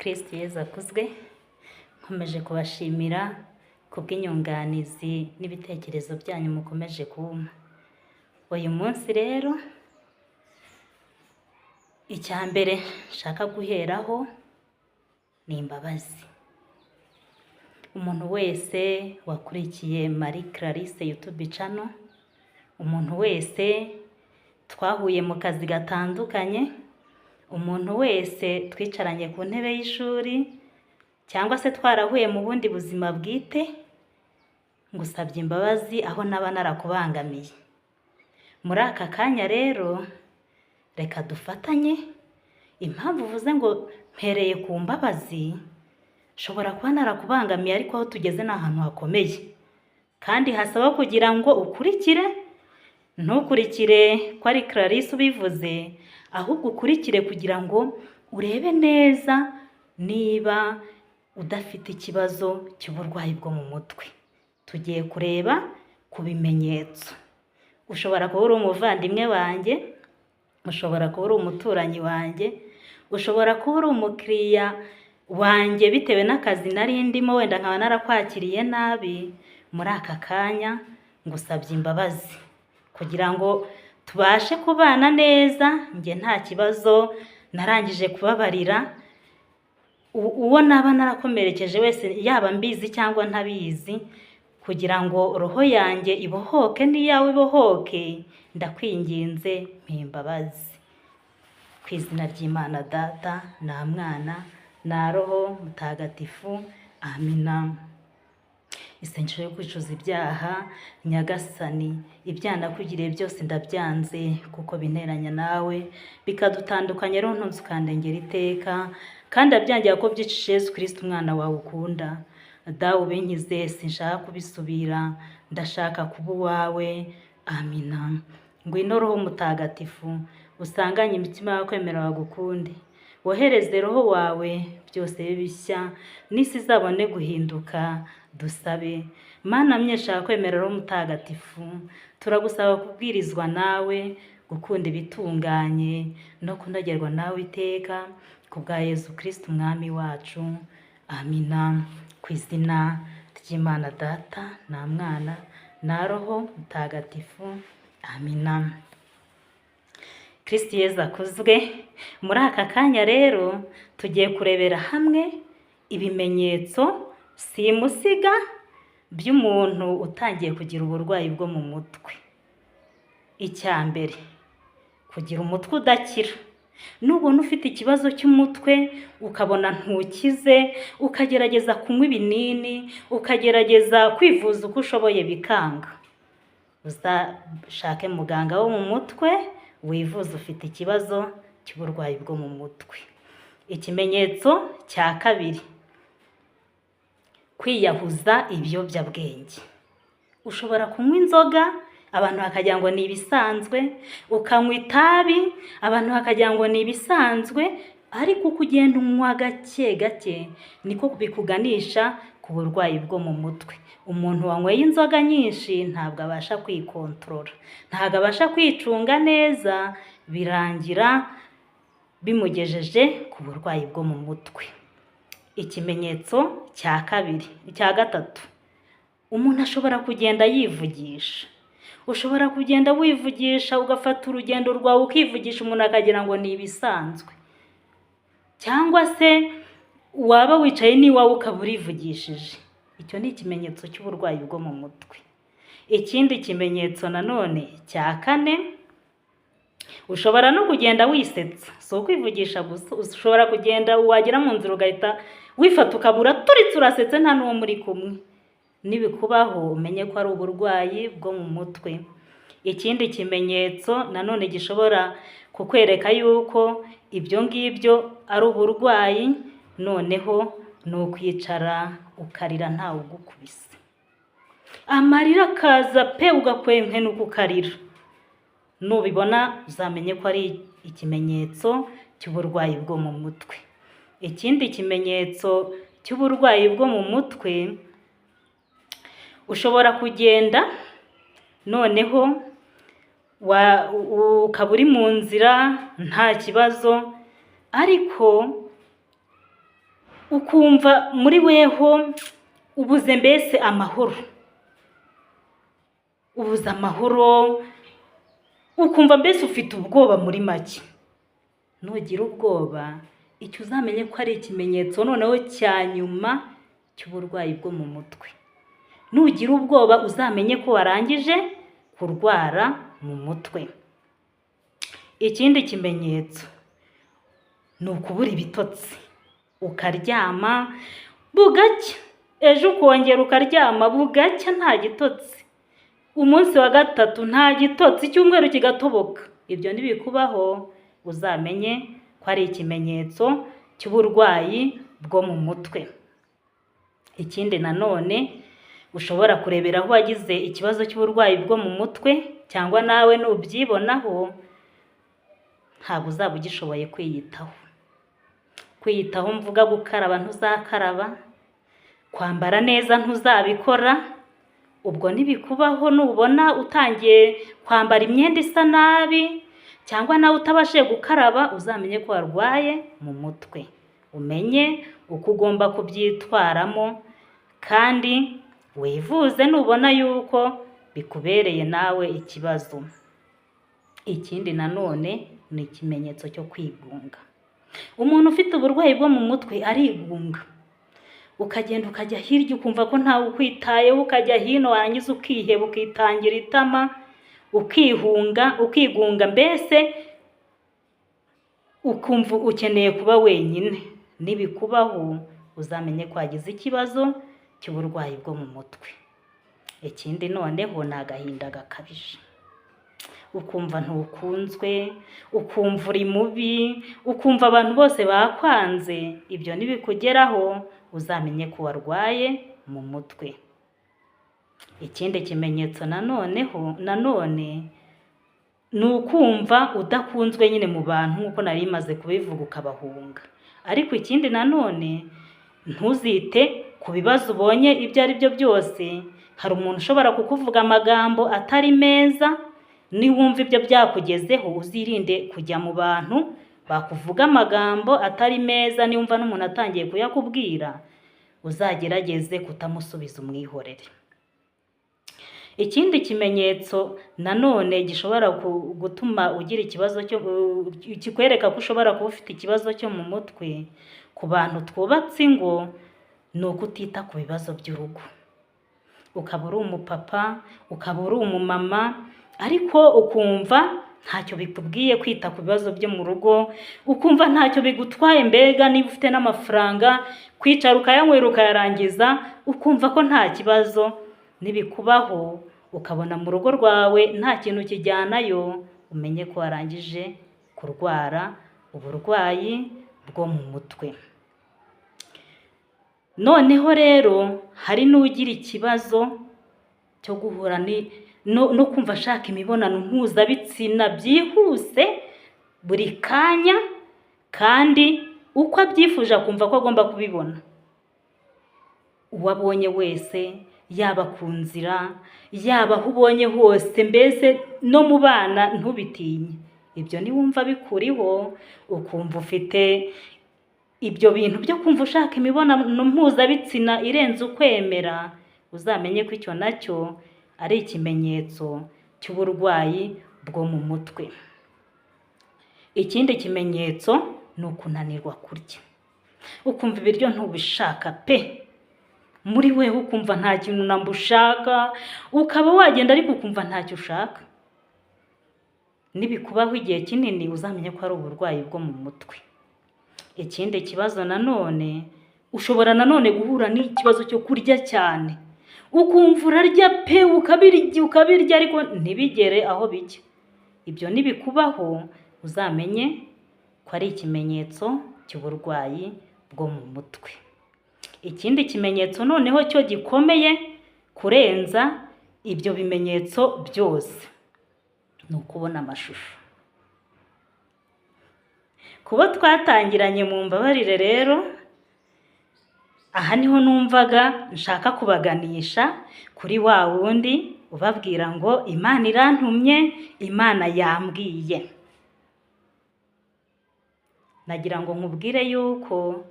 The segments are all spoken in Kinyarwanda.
Kristo Yezu akuzwe. Nkomeje kubashimira kubw'inyunganizi n'ibitekerezo byanyu mukomeje kumpa. Uyu munsi rero icya mbere nshaka guheraho ni imbabazi. Umuntu wese wakurikiye Marie Clarisse YouTube channel, umuntu wese twahuye mu kazi gatandukanye, umuntu wese twicaranye ku ntebe y'ishuri cyangwa se twarahuye mu bundi buzima bwite, ngusabye imbabazi aho naba narakubangamiye. Muri aka kanya rero reka dufatanye. Impamvu uvuze ngo mpereye ku mbabazi, shobora kuba narakubangamiye ariko aho tugeze ni ahantu hakomeye, kandi hasaba kugira ngo ukurikire. Ntukurikire ko ari Clarisse ubivuze, ahubwo ukurikire kugira ngo urebe neza niba udafite ikibazo cy'uburwayi bwo mu mutwe. Tugiye kureba ku bimenyetso. Ushobora kuba uri umuvandimwe wanjye, ushobora kuba uri umuturanyi wanjye, ushobora kuba uri umukiriya wanjye bitewe n'akazi nari ndimo, wenda nkaba narakwakiriye nabi. Muri aka kanya ngusabye imbabazi kugira ngo tubashe kubana neza. Njye nta kibazo, narangije kubabarira uwo naba narakomerekeje wese, yaba mbizi cyangwa ntabizi, kugira ngo roho yanjye ibohoke n'iyawe ibohoke. Ndakwinginze mpimbabazi. Ku izina ry'Imana Data na Mwana na Roho Mutagatifu, amina. Isengesho yo kwicuza ibyaha. Nyagasani, ibyaha nakugiriye byose ndabyanze, kuko binteranya nawe bikadutandukanya. Rero ntunze ukandengera iteka, kandi ndabyangira ko byicishije Yezu Kristo umwana wawe ukunda. Dawe ubinkize, sinshaka kubisubira, ndashaka kuba uwawe. Amina. Ngwino Roho Mutagatifu, usanganye imitima yawe kwemera bagukunde. Wohereze Roho wawe, byose bibe bishya, n'isi izabone guhinduka. Dusabe. Mana myeshaka kwemera Roho Mutagatifu, turagusaba kubwirizwa nawe, gukunda ibitunganye no kunogerwa nawe iteka, kubwa Yezu Kristo umwami wacu. Amina. Ku izina ry'Imana Data na Mwana na Roho Mutagatifu. Amina. Kristo Yezu akuzwe. Muri aka kanya rero tugiye kurebera hamwe ibimenyetso simusiga by'umuntu utangiye kugira uburwayi bwo mu mutwe. Icya mbere, kugira umutwe udakira. Nubona ufite ikibazo cy'umutwe ukabona ntukize, ukagerageza kunywa ibinini, ukagerageza kwivuza uko ushoboye bikanga, uzashake muganga wo mu mutwe wivuza ufite ikibazo cy'uburwayi bwo mu mutwe. Ikimenyetso cya kabiri, kwiyahuza ibiyobyabwenge. Ushobora kunywa inzoga, abantu bakagira ngo ni ibisanzwe, ukanywa itabi, abantu bakagira ngo ni ibisanzwe, ariko uko ugenda unywa gake gake niko bikuganisha ku burwayi bwo mu mutwe. Umuntu wanyweye inzoga nyinshi ntabwo abasha kwikontorora, ntabwo abasha kwicunga neza, birangira bimugejeje ku burwayi bwo mu mutwe. Ikimenyetso cya gatatu, umuntu ashobora kugenda yivugisha. Ushobora kugenda wivugisha, ugafata urugendo rwawe ukivugisha, umuntu akagira ngo ni ibisanzwe. Cyangwa se waba wicaye n'iwawe ukaba urivugishije. Icyo ni ikimenyetso cy'uburwayi bwo mu mutwe. Ikindi kimenyetso nanone cya kane, ushobora no kugenda wisetsa. Si ukwivugisha gusa, ushobora kugenda wagera mu nzira ugahita wifata ukabura turitse urasetse nta n'uwo muri kumwe. Nibikubaho umenye ko ari uburwayi bwo mu mutwe. Ikindi kimenyetso nanone gishobora kukwereka yuko ibyo ngibyo ari uburwayi, noneho ni ukwicara ukarira ntawe ugukubise. Amarira akaza pe ugakwenkwe nuko ukarira. Nubibona uzamenye ko ari ikimenyetso cy'uburwayi bwo mu mutwe. Ikindi kimenyetso cy'uburwayi bwo mu mutwe, ushobora kugenda noneho ukaba uri mu nzira nta kibazo, ariko ukumva muri weho ubuze mbese amahoro, ubuze amahoro, ukumva mbese ufite ubwoba muri make. Nugira ubwoba, icyo uzamenye ko ari ikimenyetso noneho cya nyuma cy'uburwayi bwo mu mutwe. Nugira ubwoba uzamenye ko warangije kurwara mu mutwe. Ikindi kimenyetso ni ukubura ibitotsi, ukaryama bugacya, ejo ukongera ukaryama bugacya nta gitotsi, umunsi wa gatatu nta gitotsi, icyumweru kigatoboka. Ibyo ntibikubaho, uzamenye ko ari ikimenyetso cy'uburwayi bwo mu mutwe. Ikindi nanone ushobora kureberaho wagize ikibazo cy'uburwayi bwo mu mutwe, cyangwa nawe nubyibonaho ntabwo uzaba ugishoboye kwiyitaho. Kwiyitaho mvuga gukaraba ntuzakaraba, kwambara neza ntuzabikora. Ubwo ntibikubaho nubona utangiye kwambara imyenda isa nabi, cyangwa nawe utabashije gukaraba, uzamenye ko warwaye mu mutwe. Umenye uko ugomba kubyitwaramo, kandi wivuze nubona yuko bikubereye nawe ikibazo. Ikindi nanone ni ikimenyetso cyo kwigunga. Umuntu ufite uburwayi bwo mu mutwe arigunga, ukagenda ukajya hirya ukumva ko ntawe ukwitayeho, ukajya hino warangiza ukiheba, ukitangira itama, ukigunga mbese ukumva ukeneye kuba wenyine. Nibikubaho uzamenye ko wagize ikibazo cy'uburwayi bwo mu mutwe. Ikindi noneho ni agahinda gakabije, ukumva ntukunzwe, ukumva uri mubi, ukumva abantu bose bakwanze. Ibyo nibikugeraho uzamenye ko warwaye mu mutwe. Ikindi kimenyetso nanone ni ukumva udakunzwe nyine mu bantu, nk'uko nari maze kubivuga, ukabahunga. Ariko ikindi nanone, ntuzite ku bibazo ubonye ibyo ari byo byose. Hari umuntu ushobora kukuvuga amagambo atari meza, niwumva ibyo byakugezeho uzirinde kujya mu bantu bakuvuga amagambo atari meza. Niwumva n'umuntu atangiye kuyakubwira, uzagerageze kutamusubiza, umwihorere. Ikindi kimenyetso nanone gishobora gutuma ugira ikibazo kikwereka ko ushobora kuba ufite ikibazo cyo mu mutwe, ku bantu twubatse ingo, ni ukutita ku bibazo by'urugo. Ukaba uri umupapa, ukaba uri umumama, ariko ukumva ntacyo bikubwiye kwita ku bibazo byo mu rugo, ukumva ntacyo bigutwaye. Mbega niba ufite n'amafaranga, kwicara ukayanywera ukayarangiza, ukumva ko nta kibazo. Nibikubaho ukabona mu rugo rwawe nta kintu kijyanayo, umenye ko warangije kurwara uburwayi bwo mu mutwe. Noneho rero hari n'ugira ikibazo cyo guhura no kumva ashaka imibonano mpuzabitsina byihuse buri kanya, kandi uko abyifuje akumva ko agomba kubibona. Uwabonye wese, yaba ku nzira, yaba aho ubonye hose, mbese no mu bana ntubitinye. Ibyo niwumva bikuriho, ukumva ufite ibyo bintu byo kumva ushaka imibonano mpuzabitsina irenze ukwemera, uzamenye ko icyo nacyo ari ikimenyetso cy'uburwayi bwo mu mutwe. Ikindi kimenyetso ni ukunanirwa kurya, ukumva ibiryo ntubishaka pe, muri wewe ukumva nta kintu ushaka, ukaba wagenda ariko ukumva ntacyo ushaka. Nibikubaho igihe kinini, uzamenye ko ari uburwayi bwo mu mutwe. Ikindi kibazo nanone, ushobora nanone guhura n'ikibazo cyo kurya cyane, ukumva urarya pe, ukabirya ariko ntibigere aho bijya. Ibyo nibikubaho, uzamenye ko ari ikimenyetso cy'uburwayi bwo mu mutwe. Ikindi kimenyetso noneho cyo gikomeye kurenza ibyo bimenyetso byose, ni ukubona amashusho. Kuba twatangiranye mu mbabarire rero, aha niho numvaga nshaka kubaganisha kuri wa wundi ubabwira ngo Imana irantumye, Imana yambwiye. Nagira ngo nkubwire yuko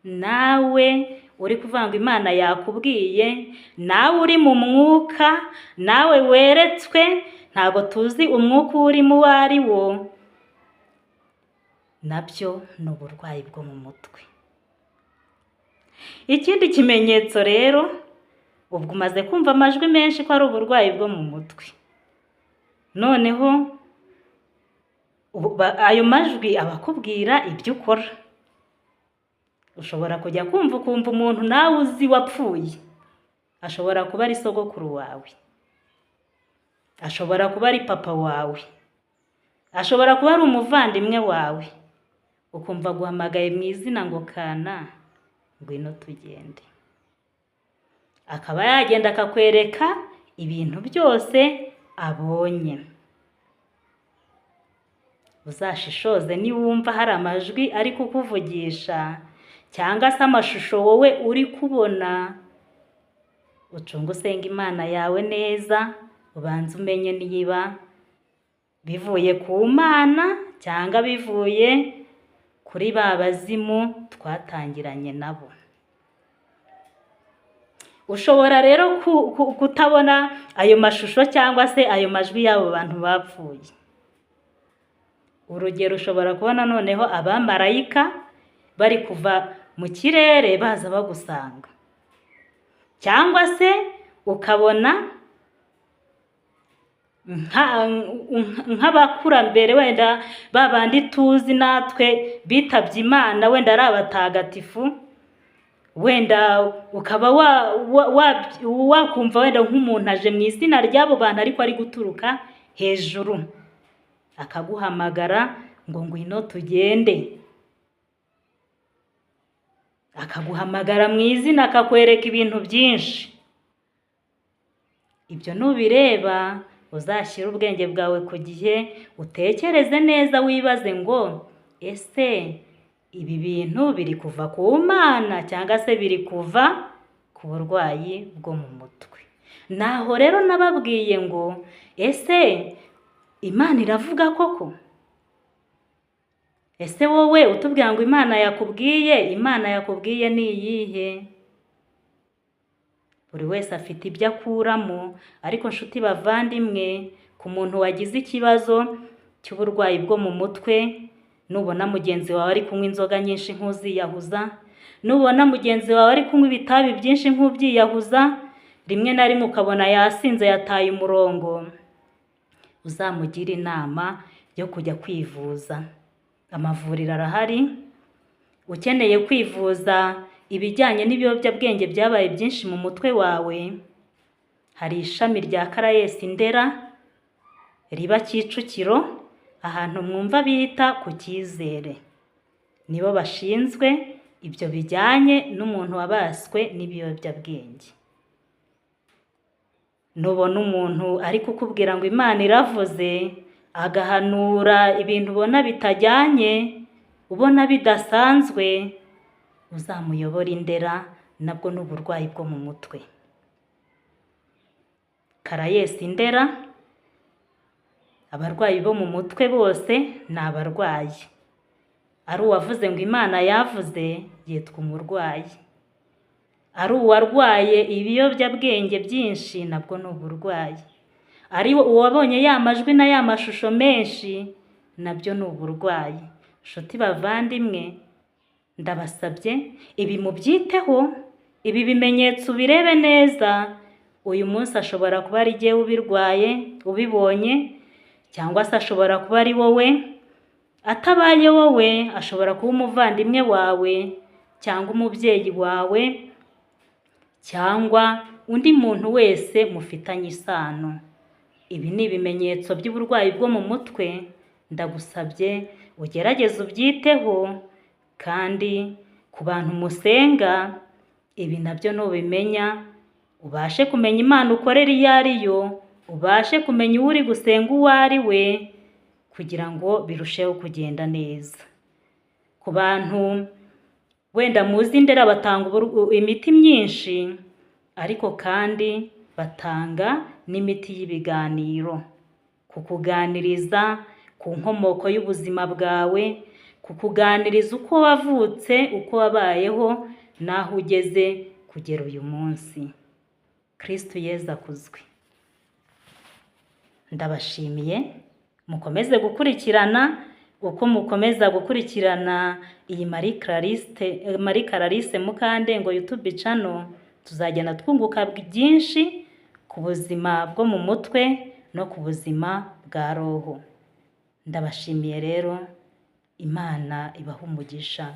nawe uri kuvuga ngo Imana yakubwiye, nawe uri mu mwuka, nawe weretswe, ntabwo tuzi umwuka urimo uwo ari wo, nabyo ni uburwayi bwo mu mutwe. Ikindi kimenyetso rero, ubwo umaze kumva amajwi menshi ko ari uburwayi bwo mu mutwe, noneho ayo majwi aba akubwira ibyo ukora. Ushobora kujya kumva ukumva umuntu nawe uzi wapfuye, ashobora kuba ari sogokuru wawe, ashobora kuba ari papa wawe, ashobora kuba ari umuvandimwe wawe, ukumva guhamagaye mu izina ngo kana, ngwino tugende. Akaba yagenda akakwereka ibintu byose abonye. Uzashishoze niwumva hari amajwi ari kukuvugisha cyangwa se amashusho wowe uri kubona, ucunge usenga Imana yawe neza, ubanze umenye niba bivuye ku Mana cyangwa bivuye kuri ba bazimu twatangiranye nabo. Ushobora rero kutabona ayo mashusho cyangwa se ayo majwi y'abo bantu bapfuye. Urugero, ushobora kubona noneho abamarayika bari kuva mu kirere baza bagusanga, cyangwa se ukabona nk'abakurambere wenda babandi tuzi natwe bitabye Imana, wenda ari abatagatifu, wenda ukaba wakumva wenda nk'umuntu aje mu izina ry'abo bantu ariko ari guturuka hejuru, akaguhamagara ngo ngwino tugende, akaguhamagara mu izina, akakwereka ibintu byinshi. Ibyo nubireba uzashyira ubwenge bwawe ku gihe, utekereze neza, wibaze ngo ese ibi bintu biri kuva ku Mana cyangwa se biri kuva ku burwayi bwo mu mutwe. Naho rero nababwiye ngo ese Imana iravuga koko? Ese wowe utubwira ngo Imana yakubwiye ni iyihe? Buri wese afite ibyo akuramo, ariko nshuti bavandimwe, ku muntu wagize ikibazo cy'uburwayi bwo mu mutwe, nubona mugenzi wawe ari kunywa inzoga nyinshi nk'uziyahuza, nubona mugenzi wawe ari kunywa ibitabi byinshi nk'ubyiyahuza, rimwe na rimwe ukabona yasinze yataye umurongo, uzamugira inama yo kujya kwivuza. Amavuriro arahari. Ukeneye kwivuza ibijyanye n'ibiyobyabwenge byabaye byinshi mu mutwe wawe, hari ishami rya Caraes Ndera riba Kicukiro, ahantu mwumva bita ku Cyizere. Nibo bashinzwe ibyo bijyanye n'umuntu wabaswe n'ibiyobyabwenge. Nubona umuntu ari kukubwira ngo Imana iravuze, agahanura ibintu ubona bitajyanye, ubona bidasanzwe, uzamuyobora Indera, nabwo ni uburwayi bwo mu mutwe. Caraes Ndera, abarwayi bo mu mutwe bose ni abarwayi. Ari uwavuze ngo Imana yavuze yitwa umurwayi, ari uwarwaye ibiyobyabwenge byinshi nabwo ni uburwayi, ari uwabonye ya majwi na ya mashusho menshi nabyo ni uburwayi. Nshuti bavandimwe, ndabasabye ibi mubyiteho, ibi bimenyetso birebe neza. Uyu munsi ashobora kuba ari jyewe ubirwaye ubibonye, cyangwa se ashobora kuba ari wowe, atabaye wowe ashobora kuba umuvandimwe wawe cyangwa umubyeyi wawe cyangwa undi muntu wese mufitanye isano. Ibi ni ibimenyetso by'uburwayi bwo mu mutwe. Ndagusabye ugerageze ubyiteho, kandi ku bantu musenga, ibi nabyo nubimenya ubashe kumenya Imana ukorera iyo ari yo, ubashe kumenya uwo uri gusenga uwo ari we, kugira ngo birusheho kugenda neza. Ku bantu wenda muzi Ndera batanga imiti myinshi, ariko kandi batanga n'imiti y'ibiganiro, kukuganiriza ku nkomoko y'ubuzima bwawe, kukuganiriza uko wavutse, uko wabayeho, n'aho ugeze kugera uyu munsi. Kristo Yezu akuzwe. Ndabashimiye, mukomeze gukurikirana, uko mukomeza gukurikirana iyi Marie Clarisse Mukandengo YouTube channel, tuzagenda twunguka byinshi ku buzima bwo mu mutwe no ku buzima bwa roho. Ndabashimiye rero, Imana ibaha umugisha,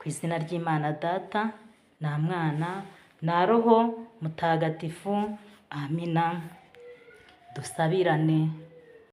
ku izina ry'Imana Data na Mwana na Roho Mutagatifu. Amina. Dusabirane.